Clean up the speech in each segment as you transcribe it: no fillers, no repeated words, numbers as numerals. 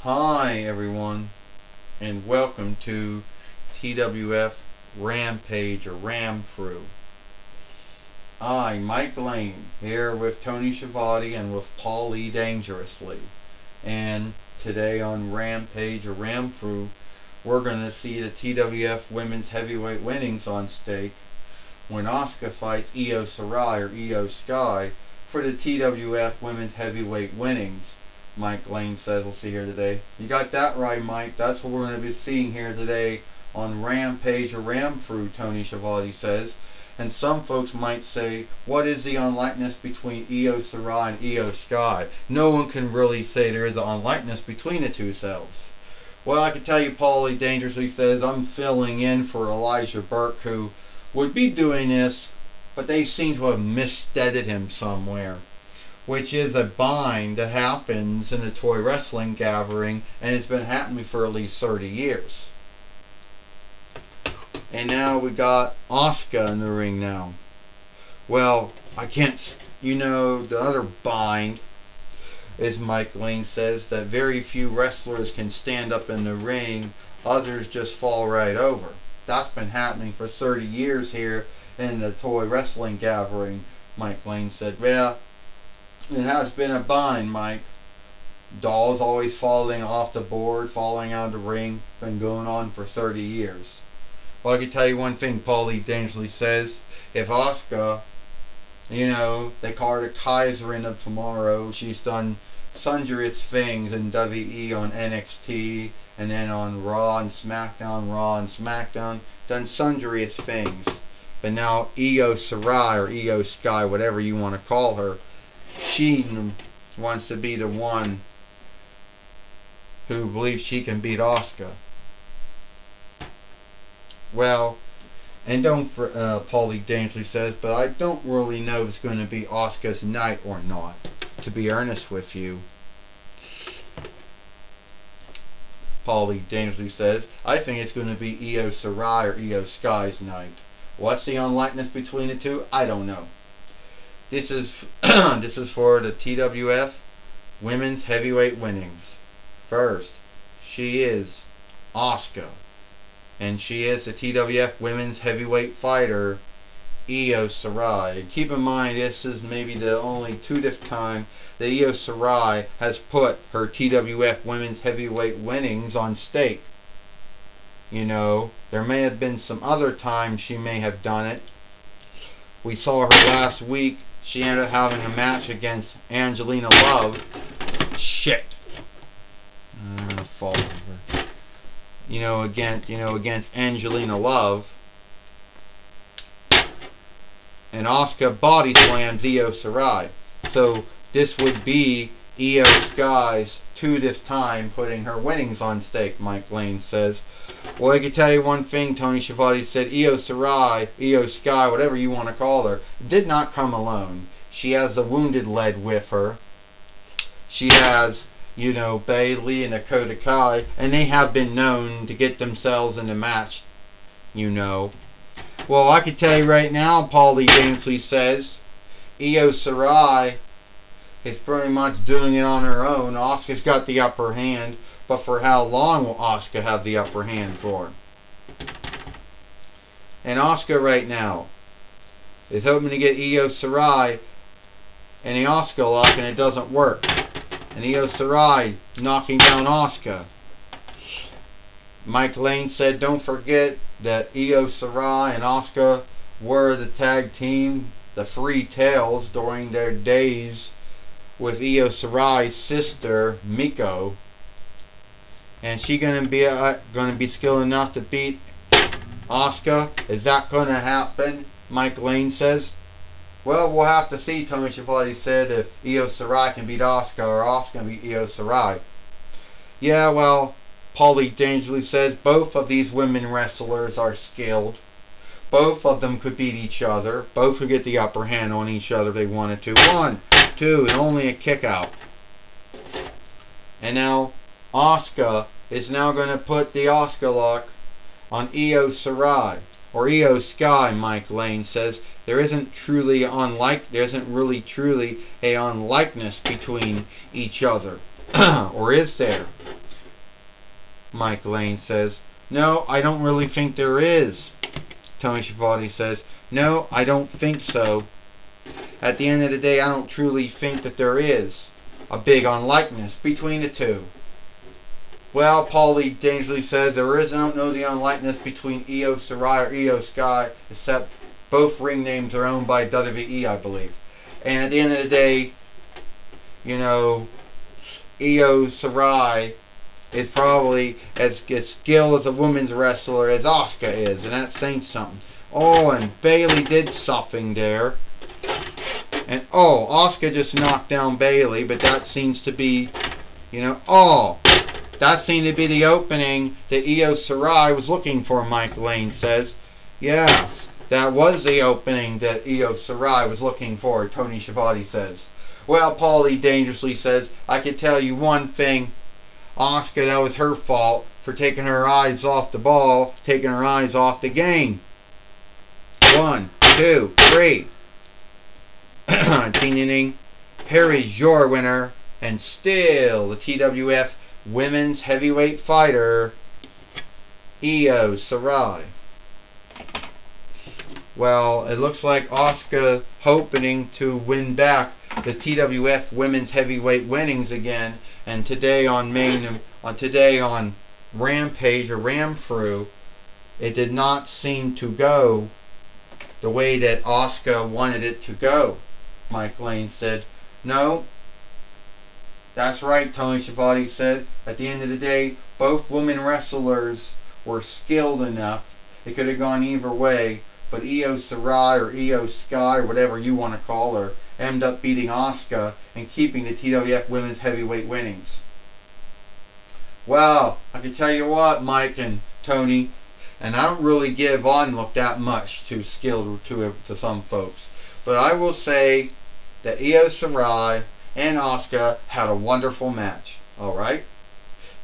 Hi everyone, and welcome to TWF Rampage or Ram Through. I, Mike Lane, here with Tony Schiavone and with Paul E. Dangerously. And today on Rampage or Ram Through, we're going to see the TWF Women's Heavyweight winnings on stake when Asuka fights Io Shirai or Io Sky for the TWF Women's Heavyweight winnings. Mike Lane says we'll see here today. You got that right, Mike. That's what we're going to be seeing here today on Rampage or Ram Through, Tony Schiavone says. And some folks might say, what is the unlikeness between Io Shirai and Io Sky? No one can really say there is an unlikeness between the two selves. Well, I can tell you, Paulie Dangerously says, I'm filling in for Elijah Burke, who would be doing this, but they seem to have misstated him somewhere, which is a bind that happens in a toy wrestling gathering, and it's been happening for at least 30 years. And now we got Asuka in the ring now. Well, I can't, the other bind, as Mike Lane says, that very few wrestlers can stand up in the ring, others just fall right over. That's been happening for 30 years here in the toy wrestling gathering, Mike Lane said. Well, it has been a bind, Mike. Dolls always falling off the board, falling out of the ring. Been going on for 30 years. Well, I can tell you one thing, Paulie Dangerously says. If Asuka, they call her the Kaiserin of tomorrow. She's done sundry things in WWE on NXT, and then on Raw and SmackDown, done sundry things. But now Io Shirai or Io Sky, whatever you want to call her, she wants to be the one who believes she can beat Asuka. Well, and Paulie Dangerously says, but I don't really know if it's going to be Asuka's night or not, to be earnest with you. Paulie Dangerously says, I think it's going to be Io Shirai or Io Sky's night. What's the unlikeness between the two? I don't know. This is this is for the TWF Women's Heavyweight winnings. First, she is Asuka, and she is the TWF Women's Heavyweight fighter, Io Shirai. And keep in mind, this is maybe the only 2nd time that Io Shirai has put her TWF Women's Heavyweight winnings on stake. There may have been some other times she may have done it. We saw her last week. She ended up having a match against Angelina Love. Shit. I'm gonna fall over. Against Angelina Love. And Asuka body slams Io Shirai. So this would be Io Sky's 2nd time putting her winnings on stake, Mike Lane says. Well, I can tell you one thing, Tony Schiavone said, Io Shirai, Io Sky, whatever you want to call her, did not come alone. She has the Wounded Lead with her. She has, Bailey and Dakota Kai, and they have been known to get themselves in a match, Well, I can tell you right now, Paulie Dangerously says, Io Shirai is pretty much doing it on her own. Asuka's got the upper hand. But for how long will Asuka have the upper hand for? And Asuka right now is hoping to get Io Shirai and the Asuka lock, and it doesn't work. And Io Shirai knocking down Asuka. Mike Lane said, don't forget that Io Shirai and Asuka were the tag team, the Free Tails, during their days with Io Shirai's sister, Miko. And she gonna be skilled enough to beat Asuka? Is that gonna happen? Mike Lane says. Well, we'll have to see. Tony Schiavone said if Io Shirai can beat Asuka or Asuka can beat Io Shirai. Yeah, well, Paulie Dangerously says both of these women wrestlers are skilled. Both of them could beat each other. Both could get the upper hand on each other if they wanted to. 1, 2, and only a kick out. And now Asuka is now going to put the Asuka lock on Io Shirai or Io Sky. Mike Lane says there isn't really a unlikeness between each other, or is there? Mike Lane says. No, I don't really think there is. Tony Schiavone says. No, I don't think so. At the end of the day, I don't truly think that there is a big unlikeness between the two. Well, Paulie dangerously says there is. I don't know the unlikeness between Io Shirai or Io Sky, except both ring names are owned by WWE, I believe. And at the end of the day, you know, Io Shirai is probably as skilled as a women's wrestler as Asuka is, and that's saying something. Oh, and Bayley did something there. And oh, Asuka just knocked down Bayley, but that seems to be, you know, oh, that seemed to be the opening that Io Shirai was looking for, Mike Lane says. Yes, that was the opening that Io Shirai was looking for, Tony Schiavone says. Well, Paulie dangerously says, I can tell you one thing. Asuka, that was her fault for taking her eyes off the ball, taking her eyes off the game. 1, 2, 3. Ding ding ding. Here is your winner, and still the TWF Women's Heavyweight Fighter, Io Shirai. Well, it looks like Asuka hoping to win back the TWF Women's Heavyweight winnings again, and today on Rampage or Ramfru, it did not seem to go the way that Asuka wanted it to go. Mike Lane said. No, that's right, Tony Schiavone said. At the end of the day, both women wrestlers were skilled enough. It could have gone either way, but Io Shirai or Io Sky, whatever you want to call her, ended up beating Asuka and keeping the TWF Women's Heavyweight winnings. Well, I can tell you what, Mike and Tony, and I don't really give on that much to skill to some folks, but I will say that Io Shirai and Asuka had a wonderful match. Alright?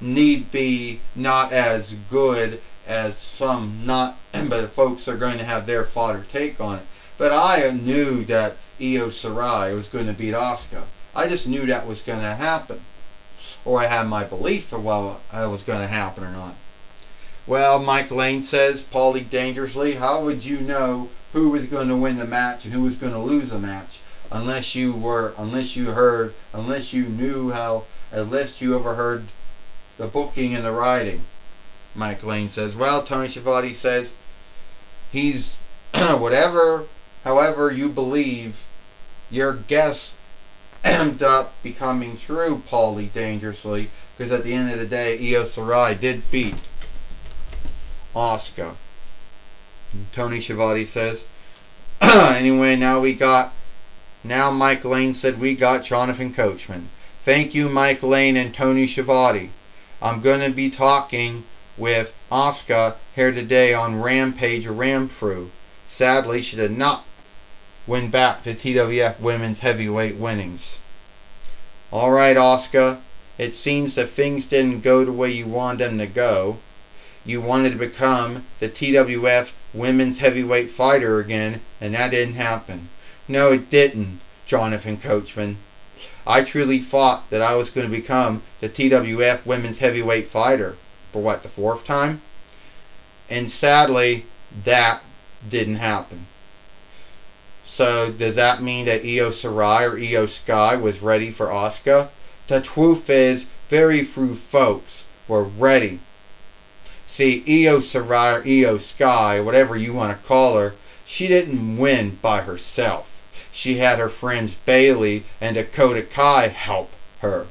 Need be not as good as some but folks are going to have their fodder take on it. But I knew that Io Shirai was going to beat Asuka. I just knew that was going to happen. Or I had my belief of whether it was going to happen or not. Well, Mike Lane says, Paulie dangerously, how would you know who was going to win the match and who was going to lose the match? Unless you overheard the booking and the writing. Mike Lane says. Well, Tony Schiavone says, he's however you believe, your guess ended up becoming true, Paulie dangerously, because at the end of the day, Io Shirai did beat Asuka. Tony Schiavone says. Anyway, now Mike Lane said we got Jonathan Coachman. Thank you, Mike Lane and Tony Schiavone. I'm going to be talking with Asuka here today on Rampage or Ramfru. Sadly, she did not win back the TWF Women's Heavyweight winnings. Alright, Asuka. It seems that things didn't go the way you wanted them to go. You wanted to become the TWF Women's Heavyweight Fighter again, and that didn't happen. No, it didn't, Jonathan Coachman. I truly thought that I was going to become the TWF Women's Heavyweight Fighter for what, the 4th time? And sadly, that didn't happen. So does that mean that Io Shirai or Io Sky was ready for Asuka? The truth is, very few folks were ready. See, Io Shirai or Io Sky, whatever you want to call her, she didn't win by herself. She had her friends Bayley and Dakota Kai help her.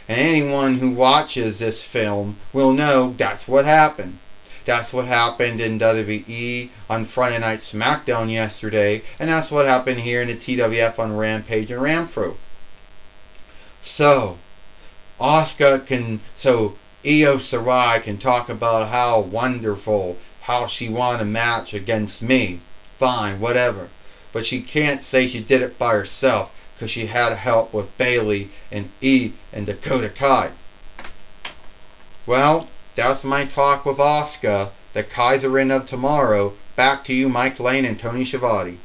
And anyone who watches this film will know that's what happened. That's what happened in WWE on Friday Night SmackDown yesterday, and that's what happened here in the TWF on Rampage and Ramfru. So, Io Shirai can talk about how wonderful, how she won a match against me. Fine, whatever. But she can't say she did it by herself, because she had help with Bayley and Dakota Kai. Well, that's my talk with Asuka, the Kaiserin of tomorrow. Back to you, Mike Lane and Tony Schiavone.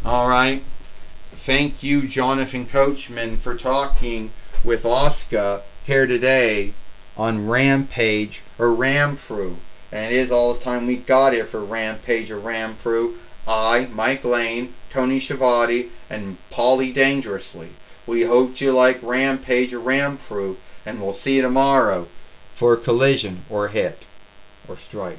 Alright. thank you, Jonathan Coachman, for talking with Oscar here today on Rampage or Ramfru. And it is all the time we got here for Rampage or Ramfru. I, Mike Lane, Tony Schiavone, and Polly Dangerously. We hope you like Rampage or Ramfru, and we'll see you tomorrow for Collision or Hit or Strike.